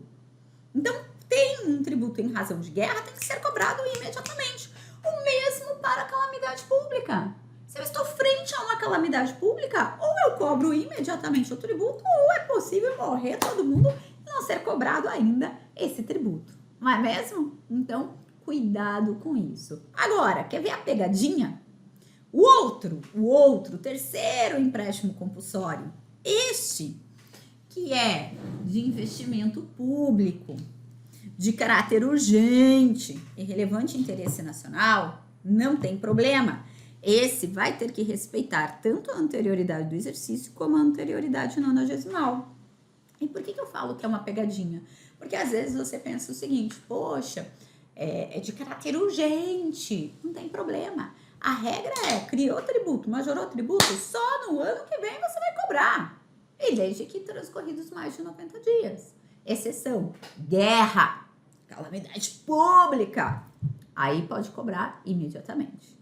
Então, tem um tributo em razão de guerra, tem que ser cobrado imediatamente. O mesmo para a calamidade pública. Se eu estou frente a uma calamidade pública, ou eu cobro imediatamente o tributo, ou é possível morrer todo mundo e não ser cobrado ainda esse tributo. Não é mesmo? Então, cuidado com isso. Agora, quer ver a pegadinha? O outro, terceiro empréstimo compulsório, este que é de investimento público, de caráter urgente e relevante interesse nacional, não tem problema. Esse vai ter que respeitar tanto a anterioridade do exercício como a anterioridade nonagesimal. E por que eu falo que é uma pegadinha? Porque às vezes você pensa o seguinte, poxa, é de caráter urgente, não tem problema. A regra é, criou tributo, majorou tributo, só no ano que vem você vai cobrar. E desde que transcorridos mais de 90 dias. Exceção, guerra, calamidade pública. Aí pode cobrar imediatamente.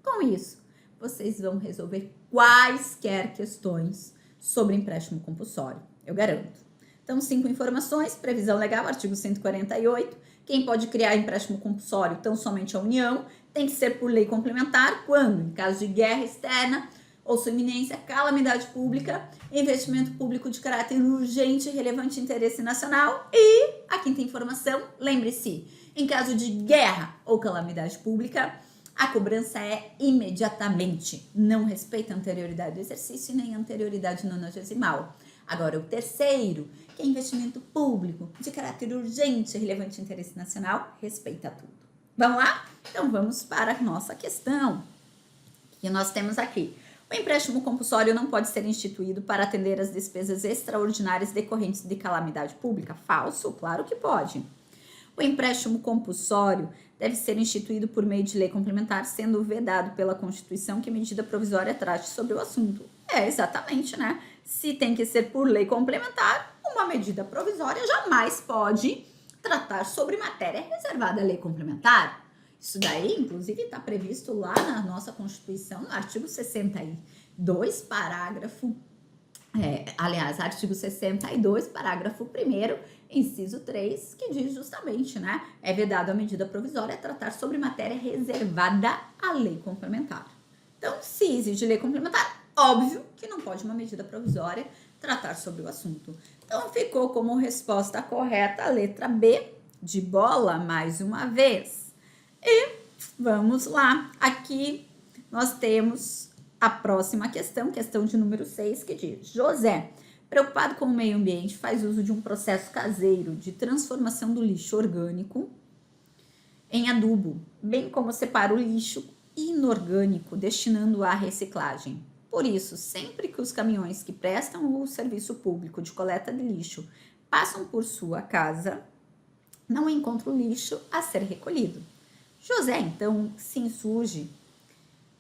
Com isso, vocês vão resolver quaisquer questões sobre empréstimo compulsório, eu garanto. Então, 5 informações, previsão legal, artigo 148. Quem pode criar empréstimo compulsório? Tão somente a União. Tem que ser por lei complementar, quando? Em caso de guerra externa ou sua iminência, calamidade pública, investimento público de caráter urgente e relevante interesse nacional. E a quinta informação, lembre-se, em caso de guerra ou calamidade pública, a cobrança é imediatamente, não respeita a anterioridade do exercício e nem a anterioridade nonagesimal. Agora, o terceiro, que é investimento público de caráter urgente e relevante interesse nacional, respeita tudo. Vamos lá? Então, vamos para a nossa questão, que nós temos aqui. O empréstimo compulsório não pode ser instituído para atender às despesas extraordinárias decorrentes de calamidade pública? Falso? Claro que pode. O empréstimo compulsório deve ser instituído por meio de lei complementar, sendo vedado pela Constituição que medida provisória trate sobre o assunto. É, exatamente, né? Se tem que ser por lei complementar, uma medida provisória jamais pode tratar sobre matéria reservada à lei complementar. Isso daí, inclusive, está previsto lá na nossa Constituição, no artigo 62, parágrafo... artigo 62, parágrafo 1º, inciso 3, que diz justamente, né? É vedado a medida provisória tratar sobre matéria reservada à lei complementar. Então, se exige lei complementar, óbvio que não pode uma medida provisória tratar sobre o assunto. Então, ficou como resposta correta a letra B, de bola, mais uma vez. E vamos lá. Aqui nós temos a próxima questão, questão de número 6, que diz: José, preocupado com o meio ambiente, faz uso de um processo caseiro de transformação do lixo orgânico em adubo, bem como separa o lixo inorgânico, destinando-o à reciclagem. Por isso, sempre que os caminhões que prestam o serviço público de coleta de lixo passam por sua casa, não encontra o lixo a ser recolhido. José, então, se insurge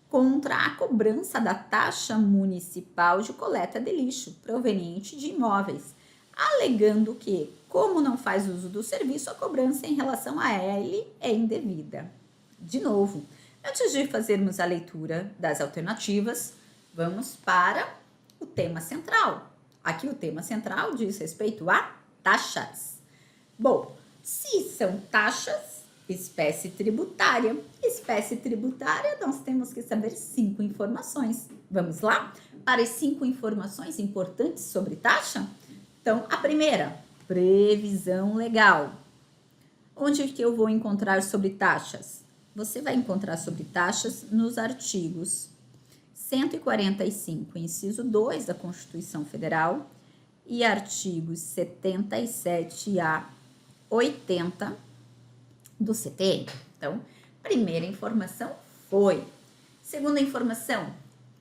contra a cobrança da taxa municipal de coleta de lixo proveniente de imóveis, alegando que, como não faz uso do serviço, a cobrança em relação a ele é indevida. De novo, antes de fazermos a leitura das alternativas, vamos para o tema central. Aqui o tema central diz respeito a taxas. Bom, se são taxas, espécie tributária. Espécie tributária, nós temos que saber 5 informações. Vamos lá? Para as 5 informações importantes sobre taxa? Então, a primeira, previsão legal. Onde que eu vou encontrar sobre taxas? Você vai encontrar sobre taxas nos artigos 145, inciso 2 da Constituição Federal e artigos 77 a 80 do CTN. Então, primeira informação foi. Segunda informação,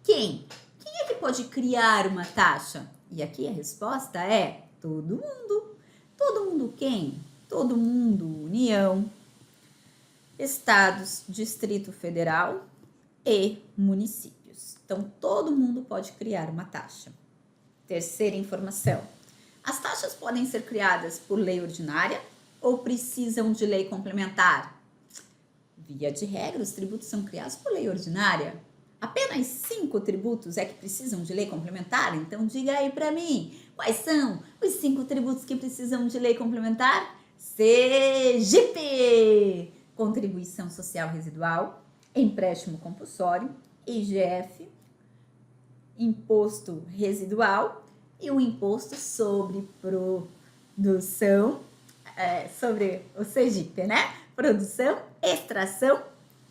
quem? Quem é que pode criar uma taxa? E aqui a resposta é todo mundo. Todo mundo quem? Todo mundo, União, estados, Distrito Federal e municípios. Então, todo mundo pode criar uma taxa. Terceira informação, as taxas podem ser criadas por lei ordinária ou precisam de lei complementar? Via de regra, os tributos são criados por lei ordinária. Apenas 5 tributos é que precisam de lei complementar? Então, diga aí para mim, quais são os 5 tributos que precisam de lei complementar? CGP, Contribuição Social Residual, Empréstimo Compulsório, IGF, Imposto Residual e o Imposto sobre Produção, sobre o CGP, né? Produção, extração,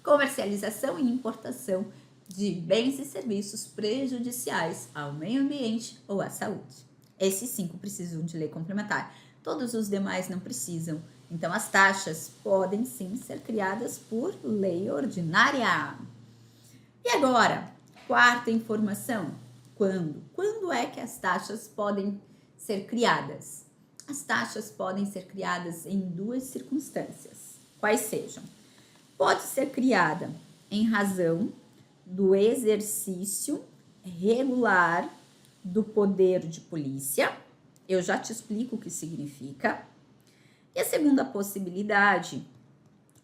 comercialização e importação de bens e serviços prejudiciais ao meio ambiente ou à saúde. Esses 5 precisam de lei complementar. Todos os demais não precisam. Então, as taxas podem sim ser criadas por lei ordinária. E agora, quarta informação. Quando? Quando é que as taxas podem ser criadas? As taxas podem ser criadas em 2 circunstâncias. Quais sejam? Pode ser criada em razão do exercício regular do poder de polícia. Eu já te explico o que significa. E a segunda possibilidade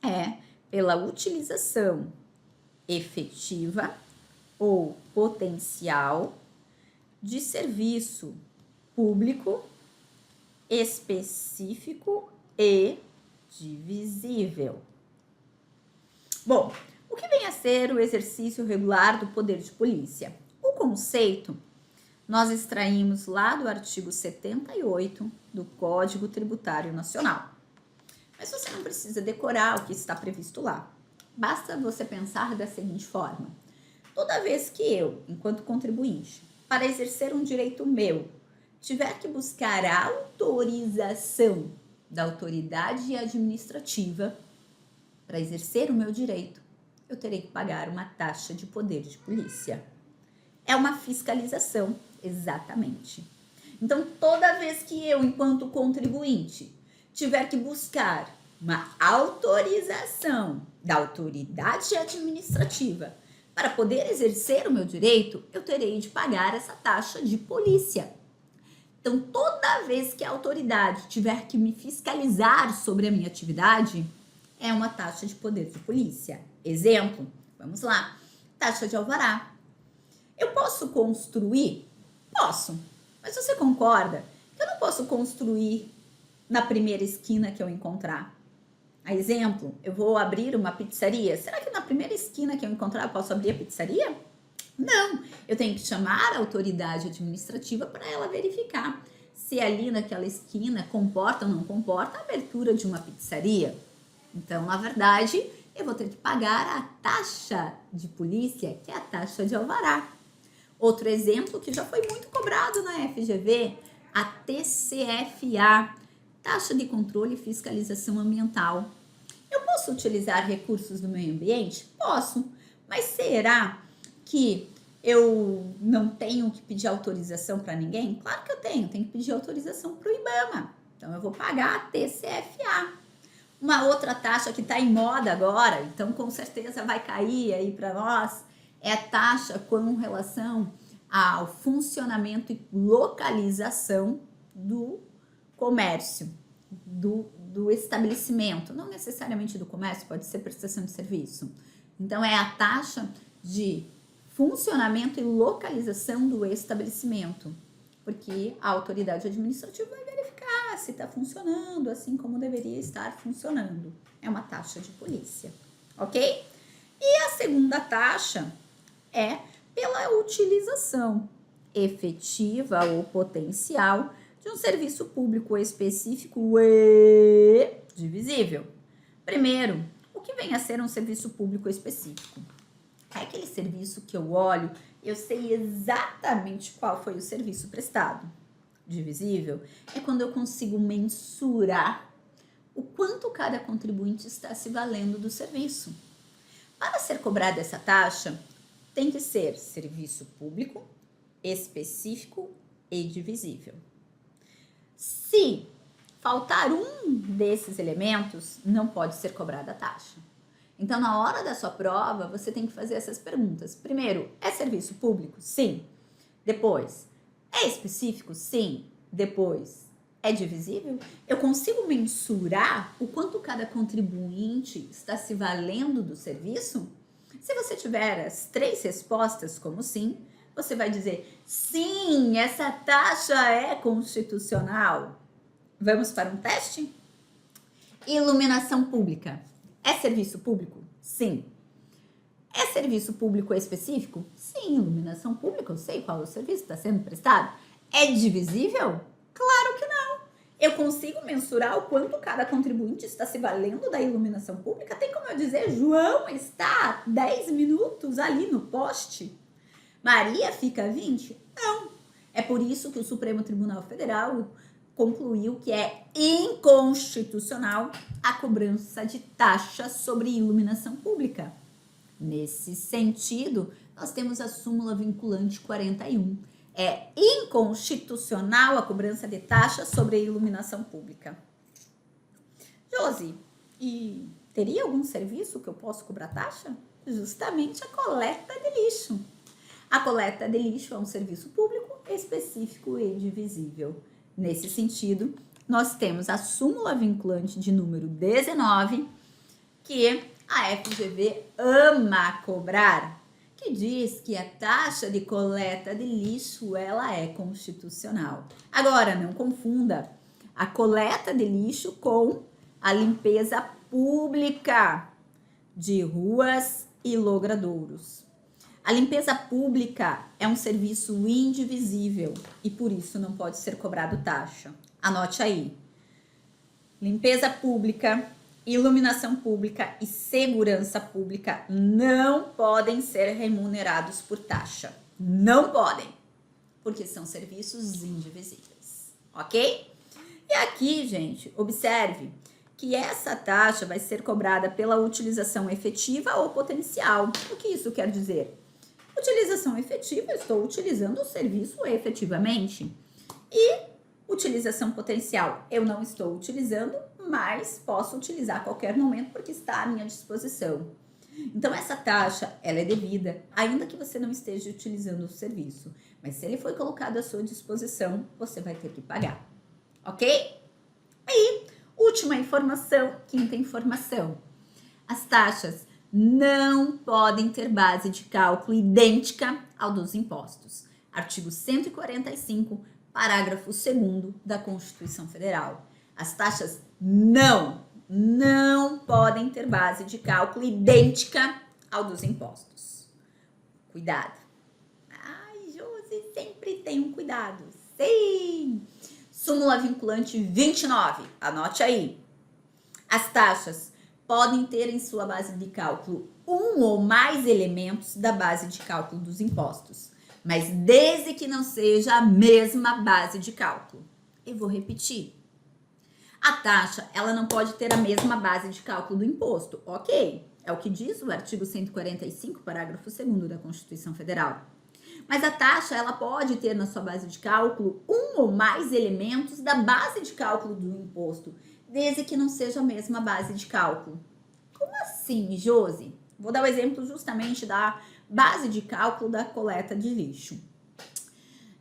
é pela utilização efetiva ou potencial de serviço público específico e divisível. Bom, o que vem a ser o exercício regular do poder de polícia? O conceito nós extraímos lá do artigo 78 do Código Tributário Nacional. Mas você não precisa decorar o que está previsto lá. Basta você pensar da seguinte forma: toda vez que eu, enquanto contribuinte, para exercer um direito meu, tiver que buscar a autorização da autoridade administrativa para exercer o meu direito, eu terei que pagar uma taxa de poder de polícia. É uma fiscalização, exatamente. Então, toda vez que eu, enquanto contribuinte, tiver que buscar uma autorização da autoridade administrativa para poder exercer o meu direito, eu terei de pagar essa taxa de polícia. Então, toda vez que a autoridade tiver que me fiscalizar sobre a minha atividade, é uma taxa de poder de polícia. Exemplo, vamos lá, taxa de alvará. Eu posso construir? Posso, mas você concorda que eu não posso construir na primeira esquina que eu encontrar? A exemplo, eu vou abrir uma pizzaria. Será que na primeira esquina que eu encontrar eu posso abrir a pizzaria? Não, eu tenho que chamar a autoridade administrativa para ela verificar se ali naquela esquina comporta ou não comporta a abertura de uma pizzaria. Então, na verdade, eu vou ter que pagar a taxa de polícia, que é a taxa de alvará. Outro exemplo que já foi muito cobrado na FGV, a TCFA, Taxa de Controle e Fiscalização Ambiental. Eu posso utilizar recursos do meio ambiente? Posso, mas será que eu não tenho que pedir autorização para ninguém? Claro que eu tenho que pedir autorização para o IBAMA. Então, eu vou pagar a TCFA. Uma outra taxa que está em moda agora, então com certeza vai cair aí para nós, é a taxa com relação ao funcionamento e localização do comércio, do estabelecimento. Não necessariamente do comércio, pode ser prestação de serviço. Então, é a taxa de funcionamento e localização do estabelecimento, porque a autoridade administrativa vai verificar se está funcionando assim como deveria estar funcionando. É uma taxa de polícia, ok? E a segunda taxa é pela utilização efetiva ou potencial de um serviço público específico e divisível. Primeiro, o que vem a ser um serviço público específico? É aquele serviço que eu olho, eu sei exatamente qual foi o serviço prestado. Divisível é quando eu consigo mensurar o quanto cada contribuinte está se valendo do serviço. Para ser cobrada essa taxa, tem que ser serviço público, específico e divisível. Se faltar um desses elementos, não pode ser cobrada a taxa. Então, na hora da sua prova, você tem que fazer essas perguntas. Primeiro, é serviço público? Sim. Depois, é específico? Sim. Depois, é divisível? Eu consigo mensurar o quanto cada contribuinte está se valendo do serviço? Se você tiver as 3 respostas como sim, você vai dizer, sim, essa taxa é constitucional. Vamos para um teste? Iluminação pública. É serviço público? Sim. É serviço público específico? Sim, iluminação pública, eu sei qual é o serviço que está sendo prestado. É divisível? Claro que não. Eu consigo mensurar o quanto cada contribuinte está se valendo da iluminação pública? Tem como eu dizer, João está 10 minutos ali no poste? Maria fica 20? Não. É por isso que o Supremo Tribunal Federal concluiu que é inconstitucional a cobrança de taxa sobre iluminação pública. Nesse sentido, nós temos a súmula vinculante 41. É inconstitucional a cobrança de taxa sobre a iluminação pública. Josi, e teria algum serviço que eu posso cobrar taxa? Justamente a coleta de lixo. A coleta de lixo é um serviço público específico e divisível. Nesse sentido, nós temos a súmula vinculante de número 19, que a FGV ama cobrar, que diz que a taxa de coleta de lixo ela é constitucional. Agora, não confunda a coleta de lixo com a limpeza pública de ruas e logradouros. A limpeza pública é um serviço indivisível e por isso não pode ser cobrado taxa. Anote aí. Limpeza pública, iluminação pública e segurança pública não podem ser remunerados por taxa. Não podem, porque são serviços indivisíveis, ok? E aqui, gente, observe que essa taxa vai ser cobrada pela utilização efetiva ou potencial. O que isso quer dizer? Utilização efetiva, estou utilizando o serviço efetivamente. E utilização potencial, eu não estou utilizando, mas posso utilizar a qualquer momento porque está à minha disposição. Então, essa taxa, ela é devida, ainda que você não esteja utilizando o serviço. Mas se ele foi colocado à sua disposição, você vai ter que pagar. Ok? E última informação, quinta informação. As taxas não podem ter base de cálculo idêntica ao dos impostos. Artigo 145, parágrafo 2º da Constituição Federal. As taxas não podem ter base de cálculo idêntica ao dos impostos. Cuidado. Ai, Josi, sempre tem um cuidado. Sim! Súmula vinculante 29, anote aí. As taxas podem ter em sua base de cálculo um ou mais elementos da base de cálculo dos impostos, mas desde que não seja a mesma base de cálculo. Eu vou repetir. A taxa, ela não pode ter a mesma base de cálculo do imposto, ok? É o que diz o artigo 145, parágrafo 2º da Constituição Federal. Mas a taxa, ela pode ter na sua base de cálculo um ou mais elementos da base de cálculo do imposto, desde que não seja a mesma base de cálculo. Como assim, Josi? Vou dar o exemplo justamente da base de cálculo da coleta de lixo.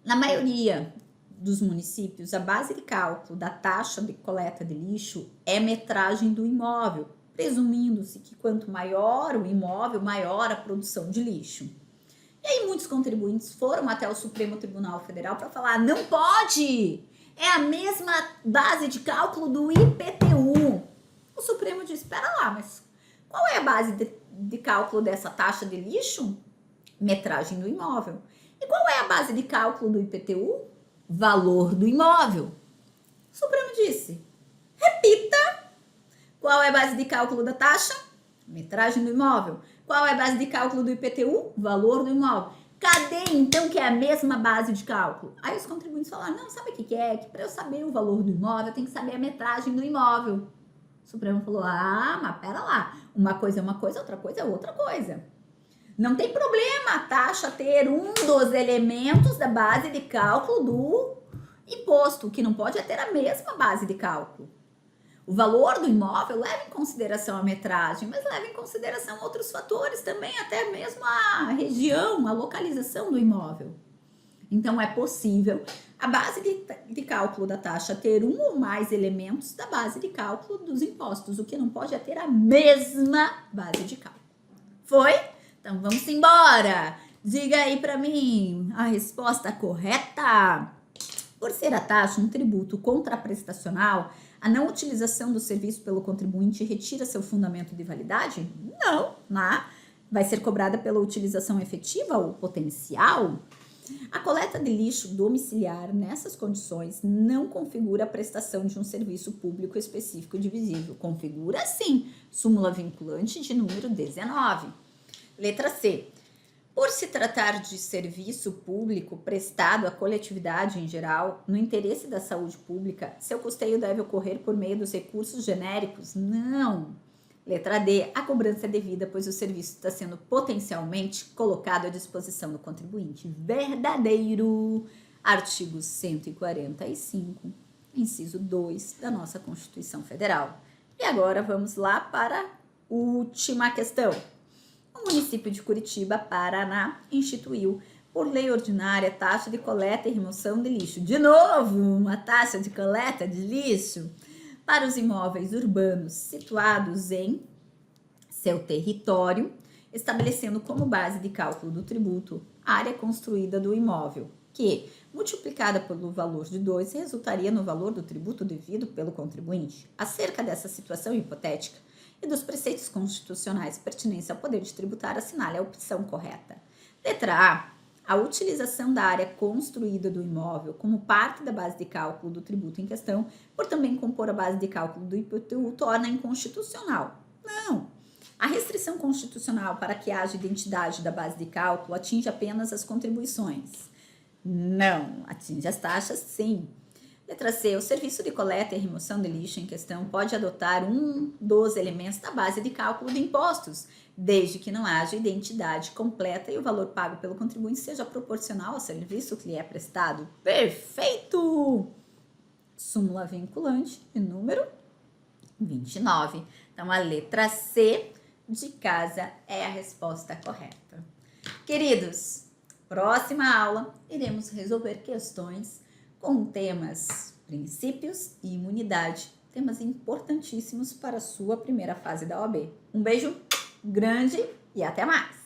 Na maioria dos municípios, a base de cálculo da taxa de coleta de lixo é metragem do imóvel, presumindo-se que quanto maior o imóvel, maior a produção de lixo. E aí muitos contribuintes foram até o Supremo Tribunal Federal para falar, não pode! É a mesma base de cálculo do IPTU. O Supremo disse, espera lá, mas qual é a base de cálculo dessa taxa de lixo? Metragem do imóvel. E qual é a base de cálculo do IPTU? Valor do imóvel. O Supremo disse, repita. Qual é a base de cálculo da taxa? Metragem do imóvel. Qual é a base de cálculo do IPTU? Valor do imóvel. Cadê, então, que é a mesma base de cálculo? Aí os contribuintes falaram, não, sabe o que é? Que para eu saber o valor do imóvel, eu tenho que saber a metragem do imóvel. O Supremo falou, mas pera lá. Uma coisa é uma coisa, outra coisa é outra coisa. Não tem problema a taxa ter um dos elementos da base de cálculo do imposto, que não pode é ter a mesma base de cálculo. O valor do imóvel leva em consideração a metragem, mas leva em consideração outros fatores também, até mesmo a região, a localização do imóvel. Então, é possível a base de cálculo da taxa ter um ou mais elementos da base de cálculo dos impostos, o que não pode é ter a mesma base de cálculo. Foi? Então, vamos embora! Diga aí para mim a resposta correta. Por ser a taxa um tributo contraprestacional, a não utilização do serviço pelo contribuinte retira seu fundamento de validade? Não, vai ser cobrada pela utilização efetiva ou potencial? A coleta de lixo domiciliar nessas condições não configura a prestação de um serviço público específico divisível. Configura sim, súmula vinculante de número 19. Letra C. Por se tratar de serviço público prestado à coletividade em geral, no interesse da saúde pública, seu custeio deve ocorrer por meio dos recursos genéricos? Não. Letra D. A cobrança é devida, pois o serviço está sendo potencialmente colocado à disposição do contribuinte. Verdadeiro. Artigo 145, inciso 2 da nossa Constituição Federal. E agora vamos lá para a última questão. O município de Curitiba, Paraná, instituiu, por lei ordinária, taxa de coleta e remoção de lixo. De novo, uma taxa de coleta de lixo para os imóveis urbanos situados em seu território, estabelecendo como base de cálculo do tributo a área construída do imóvel, que, multiplicada pelo valor de 2, resultaria no valor do tributo devido pelo contribuinte. Acerca dessa situação hipotética e dos preceitos constitucionais pertinentes ao poder de tributar, assinale a opção correta. Letra A utilização da área construída do imóvel como parte da base de cálculo do tributo em questão, por também compor a base de cálculo do IPTU, torna inconstitucional. Não! A restrição constitucional para que haja identidade da base de cálculo atinge apenas as contribuições. Não, atinge as taxas, sim. Letra C. O serviço de coleta e remoção de lixo em questão pode adotar um dos elementos da base de cálculo de impostos, desde que não haja identidade completa e o valor pago pelo contribuinte seja proporcional ao serviço que lhe é prestado. Perfeito! Súmula vinculante de número 29. Então, a letra C de casa é a resposta correta. Queridos, próxima aula iremos resolver questões com temas princípios e imunidade, temas importantíssimos para a sua primeira fase da OAB. Um beijo grande e até mais!